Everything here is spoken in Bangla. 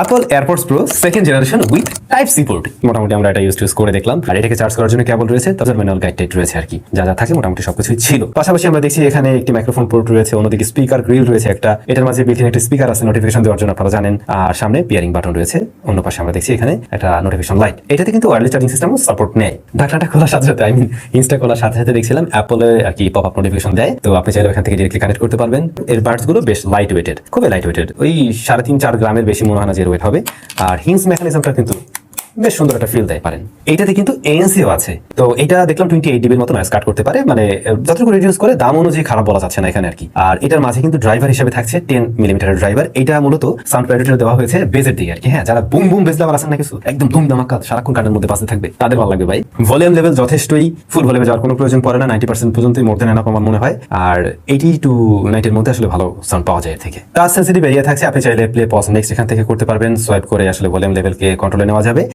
Apple AirPods Pro second generation with type C port. মোটামুটি আমরা এটা ইউজ করে দেখলাম, আর এটাকে চার্জ করার জন্য কেবল রয়েছে, তাদের ম্যানুয়াল গাইড টাইপ রয়েছে আর কি, যা যা থাকে মোটামুটি সবকিছুই ছিল। পাশাপাশি আমরা দেখছি এখানে একটি মাইক্রোফোন পোর্ট রয়েছে, অন্যদিকে স্পিকার গ্রিল রয়েছে একটা, এটার মাঝে বিল্ট ইন একটা স্পিকার আছে নোটিফিকেশন দেওয়ার জন্য, আপনারা জানেন। আর সামনে পিয়ারিং বাটন রয়েছে, অন্য পাশে আমরা দেখছি এখানে একটা নোটিফিকেশন লাইট। এটাতে কিন্তু ওয়্যারলেস চার্জিং সিস্টেমও সাপোর্ট নেয়। ঢাকনাটা খোলার সাথে সাথে ইনস্টা খোলার সাথে সাথে দেখছিলাম অ্যাপলের আর কি পপ আপ নোটিফিকেশন দেয়, তো আপনি চাইলে ওখান থেকে ডিরেক্টলি কানেক্ট করতে পারবেন। এর বাডস গুলো বেশ লাইট ওয়েটেড, খুবই লাইট ওয়েটেড, ওই 3.5-4 গ্রামের বেশি মনে হয় না যে ওয়েট হবে। আর হিংস মেকানিজমটা কিন্তু বেশ সুন্দর একটা ফিল দেয় পারেন। এইটাতে কিন্তু এএনসিও আছে, তো এটা দেখলাম 28 ডিবির মতো নয়েজ কাট করতে পারে, মানে যতটুকু রিডিউস করে দাম অনুযায়ী খারাপ বলা যাচ্ছে না এখানে আর কি। আর এটার মাঝে কিন্তু ড্রাইভার হিসেবে থাকছে 10 মিলিমিটারের ড্রাইভার। এটা মূলত সাউন্ড কোয়ালিটি দেওয়া হয়েছে বেজের দিকে আর কি। হ্যাঁ, যারা বুম বুম বেজ লাভার আছেন না, কিছু একদম ধুম ধামাকা সারাক্ষণ কানের মধ্যে বাজতে থাকবে, তাদের ভালো লাগবে ভাই। ভলিউম লেভেল যথেষ্টই, ফুল ভলিউমে যাওয়ার কোনো প্রয়োজন পড়ে না, 90% পর্যন্তই মোর দেন এনাফ আমার মনে হয়। আর 80 to 90 এর মধ্যে আসলে ভালো সাউন্ড পাওয়া যায় এর থেকে। টাচ সেন্সিটিভ এরিয়া থাকছে, আপনি চাইলে প্লে পজ নেক্সট এখান থেকে করতে পারবেন, সোয়াইপ করে আসলে ভলিউম লেভেলকে কন্ট্রোলে নেওয়া যাবে।